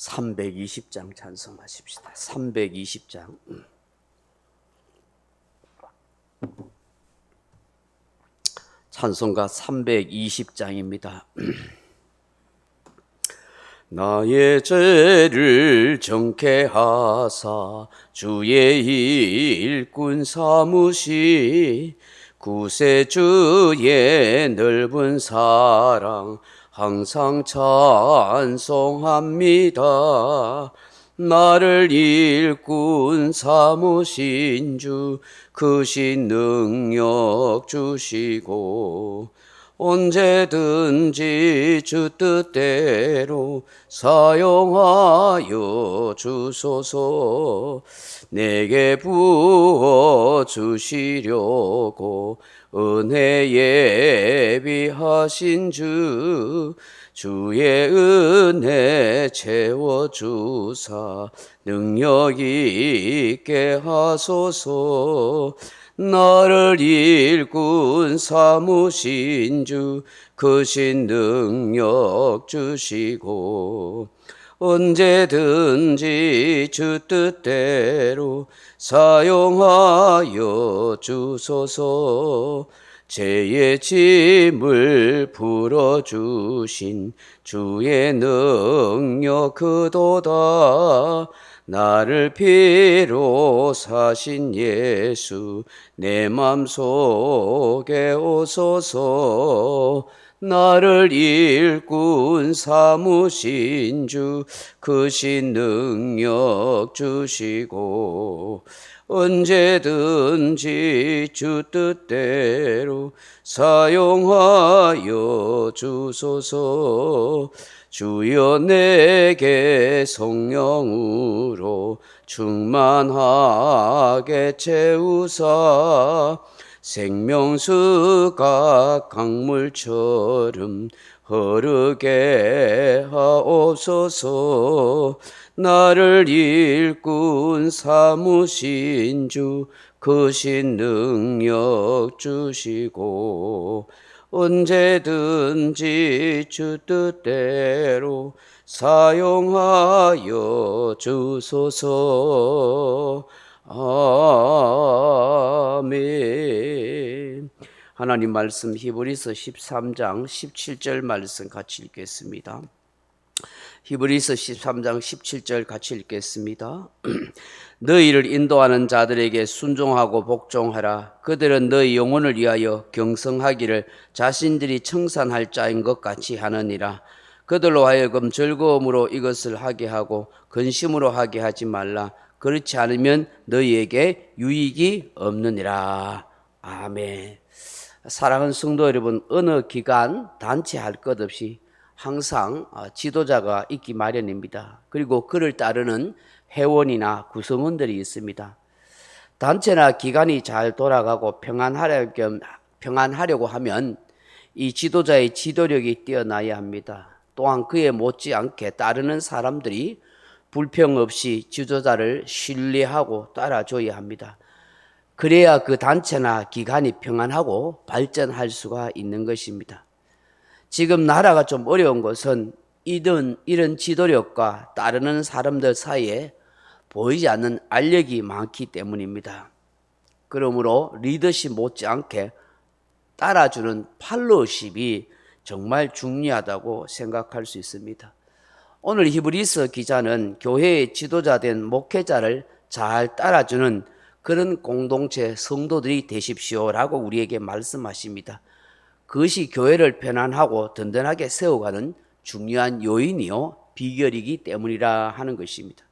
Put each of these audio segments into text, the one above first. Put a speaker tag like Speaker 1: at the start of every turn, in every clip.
Speaker 1: 320장 찬송하십시다. 320장. 찬송가 320장입니다. 나의 죄를 정케 하사 주의 일꾼 삼으시 구세주의 넓은 사랑 항상 찬송합니다. 나를 일꾼 삼으신 주 크신 능력 주시고 언제든지 주 뜻대로 사용하여 주소서. 내게 부어 주시려고 은혜 예비하신 주 주의 은혜 채워주사 능력 있게 하소서. 나를 일꾼 삼으신 주 크신 능력 주시고 언제든지 주 뜻대로 사용하여 주소서. 죄의 짐을 풀어주신 주의 능력 그도다. 나를 피로 사신 예수 내 맘속에 오소서. 나를 일꾼 삼으신 주 크신 능력 주시고 언제든지 주 뜻대로 사용하여 주소서. 주여 내게 성령으로 충만하게 채우사 생명수가 강물처럼 흐르게 하옵소서. 나를 일꾼 삼으신 주 크신 능력 주시고 언제든지 주 뜻대로 사용하여 주소서. 아멘. 하나님 말씀 히브리서 13장 17절 말씀 같이 읽겠습니다. 히브리서 13장 17절 같이 읽겠습니다. 너희를 인도하는 자들에게 순종하고 복종하라. 그들은 너희 영혼을 위하여 경성하기를 자신들이 청산할 자인 것 같이 하느니라. 그들로 하여금 즐거움으로 이것을 하게 하고 근심으로 하게 하지 말라. 그렇지 않으면 너희에게 유익이 없느니라. 아멘. 사랑하는 성도 여러분, 어느 기관, 단체 할 것 없이 항상 지도자가 있기 마련입니다. 그리고 그를 따르는 회원이나 구성원들이 있습니다. 단체나 기관이 잘 돌아가고 평안하려고 하면 이 지도자의 지도력이 뛰어나야 합니다. 또한 그에 못지않게 따르는 사람들이 불평 없이 지도자를 신뢰하고 따라줘야 합니다. 그래야 그 단체나 기관이 평안하고 발전할 수가 있는 것입니다. 지금 나라가 좀 어려운 것은 이런 지도력과 따르는 사람들 사이에 보이지 않는 알력이 많기 때문입니다. 그러므로 리더십 못지않게 따라주는 팔로우십이 정말 중요하다고 생각할 수 있습니다. 오늘 히브리서 기자는 교회의 지도자된 목회자를 잘 따라주는 그런 공동체 성도들이 되십시오라고 우리에게 말씀하십니다. 그것이 교회를 편안하고 든든하게 세워가는 중요한 요인이요 비결이기 때문이라 하는 것입니다.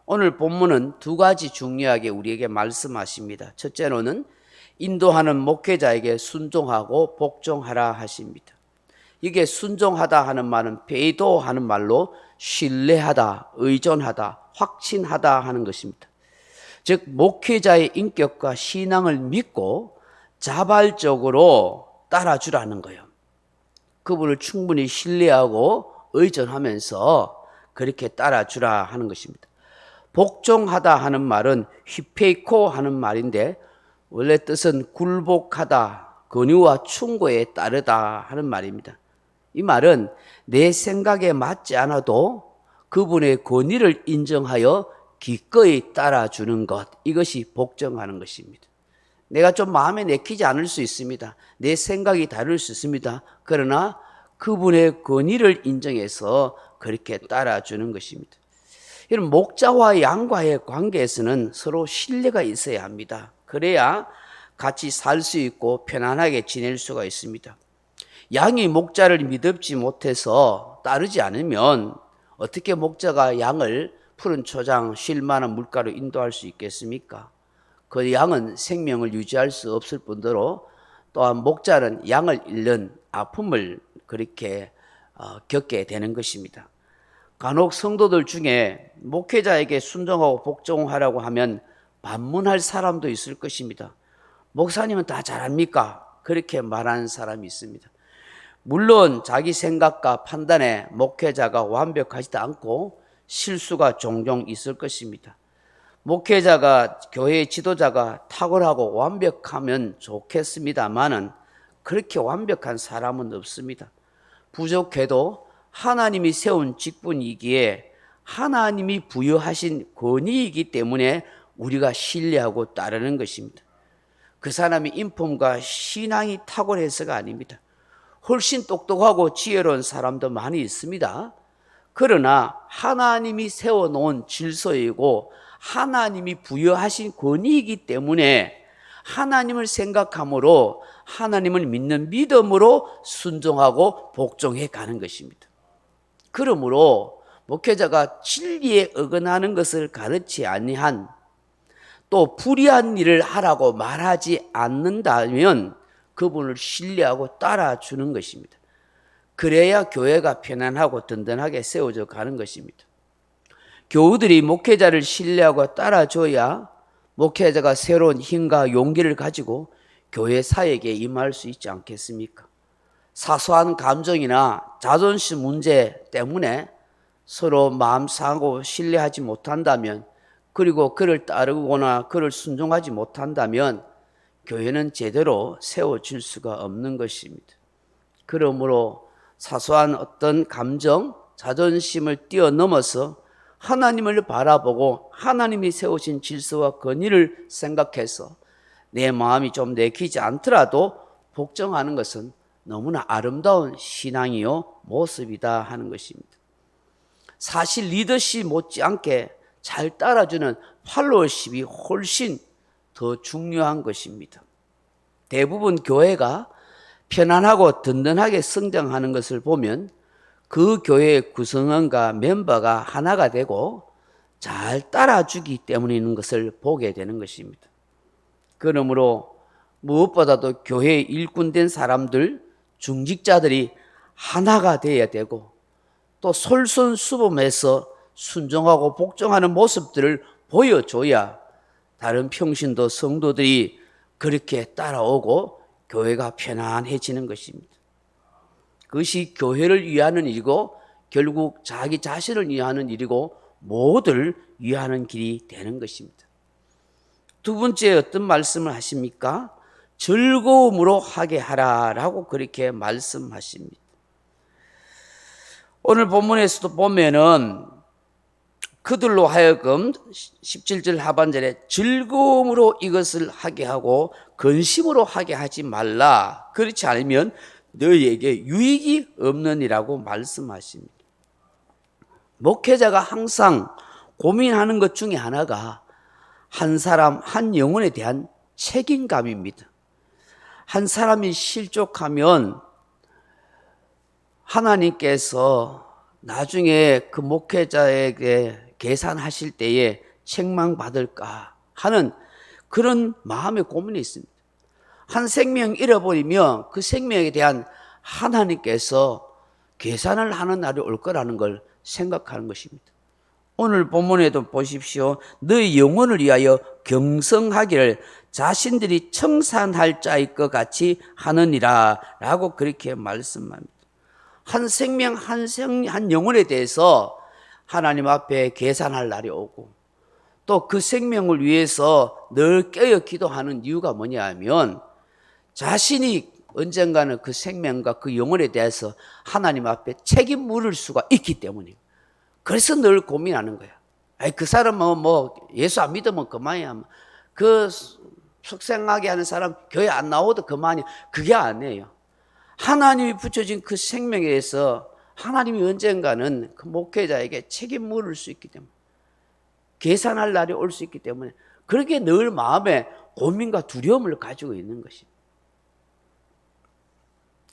Speaker 1: 오늘 본문은 두 가지 중요하게 우리에게 말씀하십니다. 첫째로는 인도하는 목회자에게 순종하고 복종하라 하십니다. 이게 순종하다 하는 말은 배도하는 말로 신뢰하다, 의존하다, 확신하다 하는 것입니다. 즉 목회자의 인격과 신앙을 믿고 자발적으로 따라주라는 거예요. 그분을 충분히 신뢰하고 의존하면서 그렇게 따라주라 하는 것입니다. 복종하다 하는 말은 휘페이코 하는 말인데 원래 뜻은 굴복하다, 권유와 충고에 따르다 하는 말입니다. 이 말은 내 생각에 맞지 않아도 그분의 권위를 인정하여 기꺼이 따라주는 것, 이것이 복종하는 것입니다. 내가 좀 마음에 내키지 않을 수 있습니다. 내 생각이 다를 수 있습니다. 그러나 그분의 권위를 인정해서 그렇게 따라주는 것입니다. 이런 목자와 양과의 관계에서는 서로 신뢰가 있어야 합니다. 그래야 같이 살 수 있고 편안하게 지낼 수가 있습니다. 양이 목자를 믿지 못해서 따르지 않으면 어떻게 목자가 양을 푸른 초장 쉴 만한 물가로 인도할 수 있겠습니까? 그 양은 생명을 유지할 수 없을 뿐더러 또한 목자는 양을 잃는 아픔을 그렇게 겪게 되는 것입니다. 간혹 성도들 중에 목회자에게 순종하고 복종하라고 하면 반문할 사람도 있을 것입니다. 목사님은 다 잘합니까? 그렇게 말하는 사람이 있습니다. 물론 자기 생각과 판단에 목회자가 완벽하지도 않고 실수가 종종 있을 것입니다. 목회자가, 교회 지도자가 탁월하고 완벽하면 좋겠습니다만은 그렇게 완벽한 사람은 없습니다. 부족해도 하나님이 세운 직분이기에 하나님이 부여하신 권위이기 때문에 우리가 신뢰하고 따르는 것입니다. 그 사람이 인품과 신앙이 탁월해서가 아닙니다. 훨씬 똑똑하고 지혜로운 사람도 많이 있습니다. 그러나 하나님이 세워놓은 질서이고 하나님이 부여하신 권위이기 때문에 하나님을 생각함으로 하나님을 믿는 믿음으로 순종하고 복종해 가는 것입니다. 그러므로 목회자가 진리에 어긋나는 것을 가르치 아니한 또 불의한 일을 하라고 말하지 않는다면 그분을 신뢰하고 따라주는 것입니다. 그래야 교회가 편안하고 든든하게 세워져 가는 것입니다. 교우들이 목회자를 신뢰하고 따라줘야 목회자가 새로운 힘과 용기를 가지고 교회 사역에 임할 수 있지 않겠습니까? 사소한 감정이나 자존심 문제 때문에 서로 마음 상하고 신뢰하지 못한다면, 그리고 그를 따르거나 그를 순종하지 못한다면 교회는 제대로 세워질 수가 없는 것입니다. 그러므로 사소한 어떤 감정, 자존심을 뛰어넘어서 하나님을 바라보고 하나님이 세우신 질서와 권위를 생각해서 내 마음이 좀 내키지 않더라도 복종하는 것은 너무나 아름다운 신앙이요 모습이다 하는 것입니다. 사실 리더십 못지않게 잘 따라주는 팔로워십이 훨씬 더 중요한 것입니다. 대부분 교회가 편안하고 든든하게 성장하는 것을 보면 그 교회의 구성원과 멤버가 하나가 되고 잘 따라주기 때문인 것을 보게 되는 것입니다. 그러므로 무엇보다도 교회의 일꾼된 사람들, 중직자들이 하나가 되어야 되고 또 솔선수범해서 순종하고 복종하는 모습들을 보여줘야 다른 평신도 성도들이 그렇게 따라오고 교회가 편안해지는 것입니다. 그것이 교회를 위하는 일이고 결국 자기 자신을 위하는 일이고 모두를 위하는 길이 되는 것입니다. 두 번째 어떤 말씀을 하십니까? 즐거움으로 하게 하라라고 그렇게 말씀하십니다. 오늘 본문에서도 보면은 그들로 하여금 17절 하반절에 즐거움으로 이것을 하게 하고 근심으로 하게 하지 말라. 그렇지 않으면 너희에게 유익이 없느니라고 말씀하십니다. 목회자가 항상 고민하는 것 중에 하나가 한 사람, 한 영혼에 대한 책임감입니다. 한 사람이 실족하면 하나님께서 나중에 그 목회자에게 계산하실 때에 책망받을까 하는 그런 마음의 고민이 있습니다. 한 생명 잃어버리면 그 생명에 대한 하나님께서 계산을 하는 날이 올 거라는 걸 생각하는 것입니다. 오늘 본문에도 보십시오. 너희 영혼을 위하여 경성하기를 자신들이 청산할 자일 것 같이 하느니라 라고 그렇게 말씀합니다. 한 생명, 한 영혼에 대해서 하나님 앞에 계산할 날이 오고 또 그 생명을 위해서 늘 깨어 기도하는 이유가 뭐냐 하면 자신이 언젠가는 그 생명과 그 영혼에 대해서 하나님 앞에 책임 물을 수가 있기 때문입니다. 그래서 늘 고민하는 거야. 아이, 그 사람은 뭐 예수 안 믿으면 그만이야. 그 속생하게 하는 사람 교회 안 나오도 그만이야. 그게 아니에요. 하나님이 붙여진 그 생명에 의해서 하나님이 언젠가는 그 목회자에게 책임 물을 수 있기 때문에, 계산할 날이 올 수 있기 때문에 그렇게 늘 마음에 고민과 두려움을 가지고 있는 것입니다.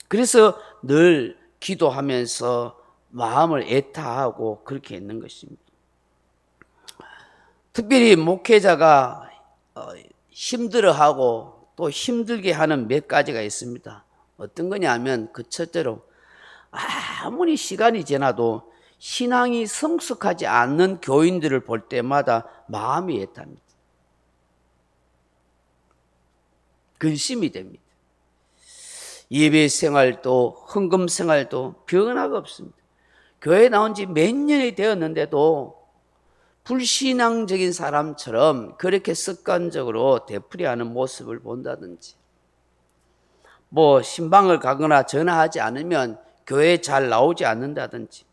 Speaker 1: 그래서 늘 기도하면서 마음을 애타하고 그렇게 있는 것입니다. 특별히 목회자가 힘들어하고 또 힘들게 하는 몇 가지가 있습니다. 어떤 거냐면 그 첫째로 아무리 시간이 지나도 신앙이 성숙하지 않는 교인들을 볼 때마다 마음이 애탑니다. 근심이 됩니다. 예배 생활도 헌금 생활도 변화가 없습니다. 교회 나온 지 몇 년이 되었는데도 불신앙적인 사람처럼 그렇게 습관적으로 되풀이하는 모습을 본다든지, 뭐 신방을 가거나 전화하지 않으면 교회에 잘 나오지 않는다든지,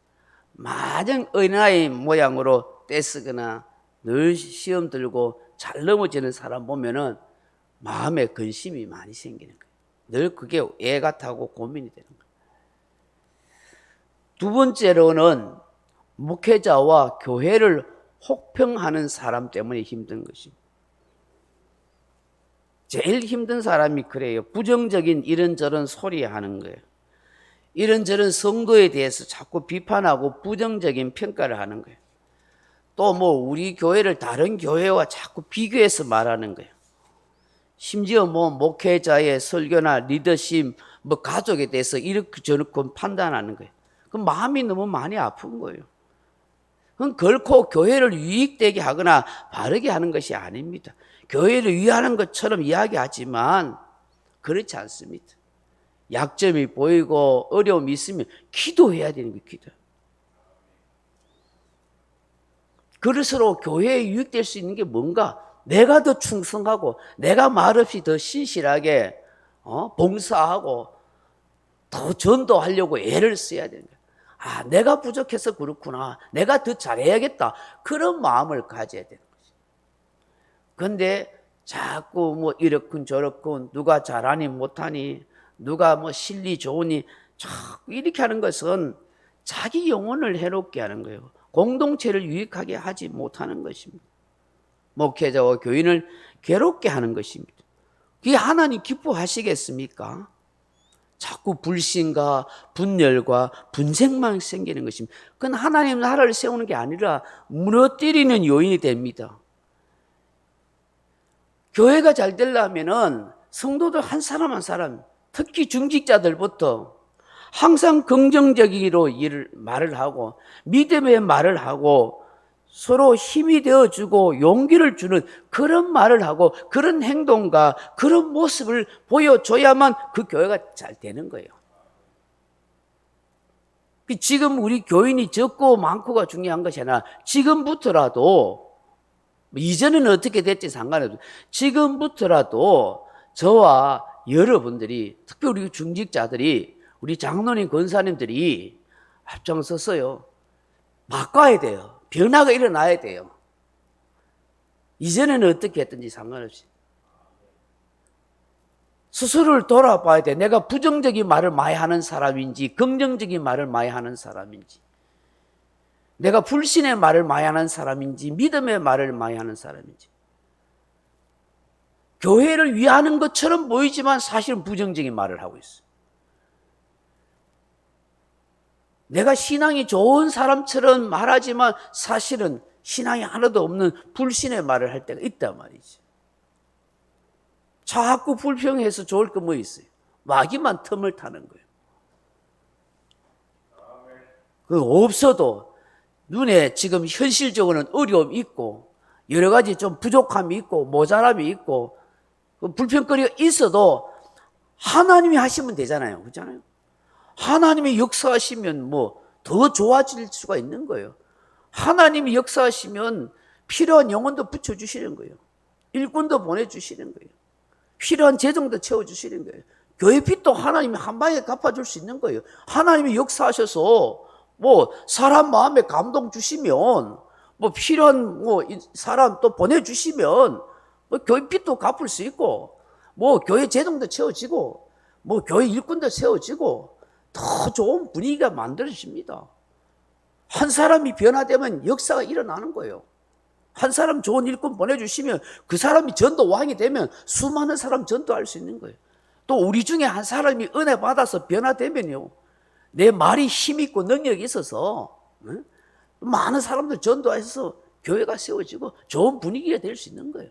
Speaker 1: 마냥 어린아이 모양으로 떼쓰거나 늘 시험 들고 잘 넘어지는 사람 보면은 마음에 근심이 많이 생기는 거예요. 늘 그게 애가 타고 고민이 되는 거예요. 두 번째로는 목회자와 교회를 혹평하는 사람 때문에 힘든 것입니다. 제일 힘든 사람이 그래요. 부정적인 이런저런 소리 하는 거예요. 이런저런 성도에 대해서 자꾸 비판하고 부정적인 평가를 하는 거예요. 또 뭐 우리 교회를 다른 교회와 자꾸 비교해서 말하는 거예요. 심지어 뭐 목회자의 설교나 리더십, 뭐 가족에 대해서 이렇게 저렇게 판단하는 거예요. 그럼 마음이 너무 많이 아픈 거예요. 그건 결코 교회를 유익되게 하거나 바르게 하는 것이 아닙니다. 교회를 위하는 것처럼 이야기하지만 그렇지 않습니다. 약점이 보이고 어려움이 있으면 기도해야 되는 거예요. 기도. 그릇으로 교회에 유익될 수 있는 게 뭔가? 내가 더 충성하고 내가 말없이 더 신실하게 봉사하고 더 전도하려고 애를 써야 되는 거예요. 아, 내가 부족해서 그렇구나. 내가 더 잘해야겠다. 그런 마음을 가져야 되는 거죠. 그런데 자꾸 뭐 이렇군 저렇군, 누가 잘하니 못하니, 누가 뭐 실리 좋으니, 자꾸 이렇게 하는 것은 자기 영혼을 해롭게 하는 거예요. 공동체를 유익하게 하지 못하는 것입니다. 목회자와 교인을 괴롭게 하는 것입니다. 그게 하나님 기뻐하시겠습니까? 자꾸 불신과 분열과 분쟁만 생기는 것입니다. 그건 하나님 나라를 세우는 게 아니라 무너뜨리는 요인이 됩니다. 교회가 잘 되려면은 성도들 한 사람 한 사람, 특히 중직자들부터 항상 긍정적으로 말을 하고 믿음의 말을 하고 서로 힘이 되어주고 용기를 주는 그런 말을 하고 그런 행동과 그런 모습을 보여줘야만 그 교회가 잘 되는 거예요. 지금 우리 교인이 적고 많고가 중요한 것이 아니라 지금부터라도, 이전에는 어떻게 됐지 상관없어요. 지금부터라도 저와 여러분들이, 특히 우리 중직자들이, 우리 장로님 권사님들이 앞장서서요 바꿔야 돼요. 변화가 일어나야 돼요. 이전에는 어떻게 했든지 상관없이 스스로를 돌아봐야 돼. 내가 부정적인 말을 많이 하는 사람인지 긍정적인 말을 많이 하는 사람인지, 내가 불신의 말을 많이 하는 사람인지 믿음의 말을 많이 하는 사람인지. 교회를 위하는 것처럼 보이지만 사실은 부정적인 말을 하고 있어요. 내가 신앙이 좋은 사람처럼 말하지만 사실은 신앙이 하나도 없는 불신의 말을 할 때가 있단 말이지. 자꾸 불평해서 좋을 거 뭐 있어요? 마귀만 틈을 타는 거예요. 그 없어도 눈에 지금 현실적으로는 어려움이 있고 여러 가지 좀 부족함이 있고 모자람이 있고 불평거리가 있어도 하나님이 하시면 되잖아요. 그렇잖아요. 하나님이 역사하시면 뭐 더 좋아질 수가 있는 거예요. 하나님이 역사하시면 필요한 영혼도 붙여주시는 거예요. 일꾼도 보내주시는 거예요. 필요한 재정도 채워주시는 거예요. 교회 빚도 하나님이 한 방에 갚아줄 수 있는 거예요. 하나님이 역사하셔서 뭐 사람 마음에 감동 주시면 뭐 필요한 뭐 사람 또 보내주시면 뭐 교회빚도 갚을 수 있고 뭐 교회 재정도 채워지고 뭐 교회 일꾼도 세워지고 더 좋은 분위기가 만들어집니다. 한 사람이 변화되면 역사가 일어나는 거예요. 한 사람 좋은 일꾼 보내주시면 그 사람이 전도 왕이 되면 수많은 사람 전도할 수 있는 거예요. 또 우리 중에 한 사람이 은혜 받아서 변화되면요, 내 말이 힘있고 능력이 있어서 많은 사람들 전도해서 교회가 세워지고 좋은 분위기가 될 수 있는 거예요.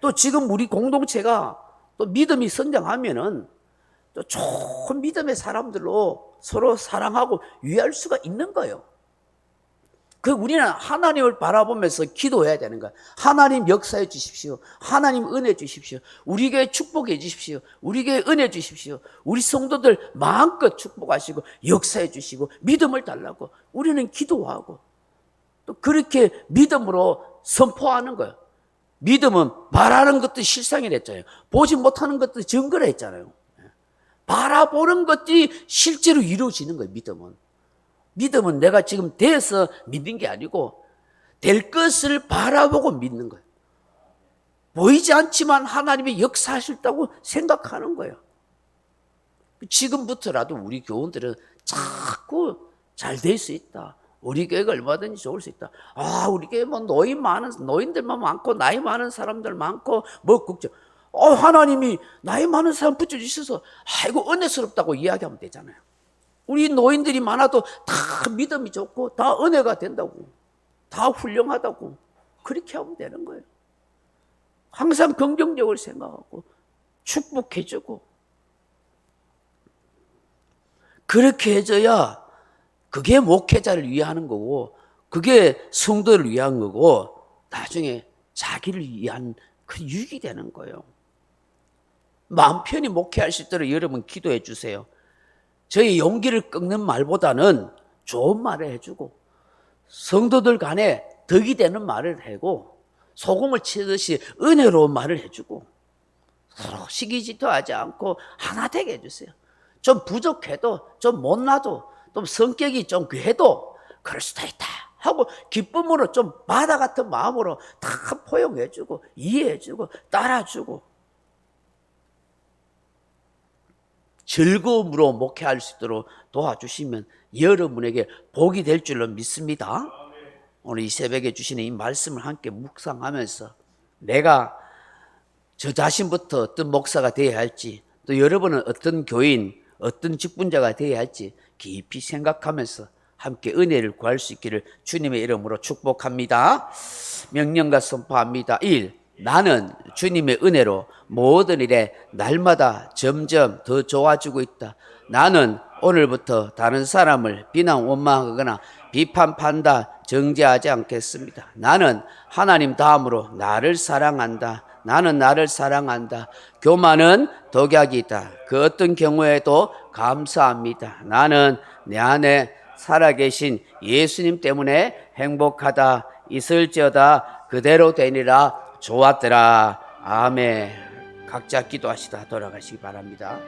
Speaker 1: 또 지금 우리 공동체가 또 믿음이 성장하면은 또 좋은 믿음의 사람들로 서로 사랑하고 위할 수가 있는 거예요. 그 우리는 하나님을 바라보면서 기도해야 되는 거야. 하나님 역사해 주십시오. 하나님 은혜 주십시오. 우리 교회 축복해 주십시오. 우리 교회 은혜 주십시오. 우리 성도들 마음껏 축복하시고 역사해 주시고 믿음을 달라고 우리는 기도하고 또 그렇게 믿음으로 선포하는 거예요. 믿음은 말하는 것도 실상이라 했잖아요. 보지 못하는 것도 증거라 했잖아요. 바라보는 것들이 실제로 이루어지는 거예요. 믿음은 내가 지금 돼서 믿는 게 아니고 될 것을 바라보고 믿는 거예요. 보이지 않지만 하나님이 역사하실다고 생각하는 거예요. 지금부터라도 우리 교원들은 자꾸 잘 될 수 있다. 우리 교회가 얼마든지 좋을 수 있다. 우리 교회 뭐 노인들만 많고 나이 많은 사람들 많고 뭐 걱정. 하나님이 나이 많은 사람 붙여주셔서 아이고 은혜스럽다고 이야기하면 되잖아요. 우리 노인들이 많아도 다 믿음이 좋고 다 은혜가 된다고, 다 훌륭하다고 그렇게 하면 되는 거예요. 항상 긍정적으로 생각하고 축복해주고 그렇게 해줘야 그게 목회자를 위하는 거고 그게 성도를 위한 거고 나중에 자기를 위한 그 유익이 되는 거예요. 마음 편히 목회할 수 있도록 여러분 기도해 주세요. 저희 용기를 꺾는 말보다는 좋은 말을 해주고 성도들 간에 덕이 되는 말을 하고 소금을 치듯이 은혜로운 말을 해주고 서로 시기질투하지 않고 하나 되게 해주세요. 좀 부족해도 좀 못나도 또 성격이 좀 괴해도 그럴 수도 있다 하고 기쁨으로 좀 바다 같은 마음으로 다 포용해주고 이해해주고 따라주고 즐거움으로 목회할 수 있도록 도와주시면 여러분에게 복이 될 줄로 믿습니다. 오늘 이 새벽에 주시는 이 말씀을 함께 묵상하면서 내가 저 자신부터 어떤 목사가 되어야 할지 또 여러분은 어떤 교인, 어떤 직분자가 되어야 할지 깊이 생각하면서 함께 은혜를 구할 수 있기를 주님의 이름으로 축복합니다. 명령과 선포합니다. 1. 나는 주님의 은혜로 모든 일에 날마다 점점 더 좋아지고 있다. 나는 오늘부터 다른 사람을 비난 원망하거나 비판 판단 정죄하지 않겠습니다. 나는 하나님 다음으로 나를 사랑한다. 나는 나를 사랑한다. 교만은 독약이다. 그 어떤 경우에도 감사합니다. 나는 내 안에 살아계신 예수님 때문에 행복하다. 있을지어다 그대로 되니라. 좋았더라. 아멘. 각자 기도하시다 돌아가시기 바랍니다.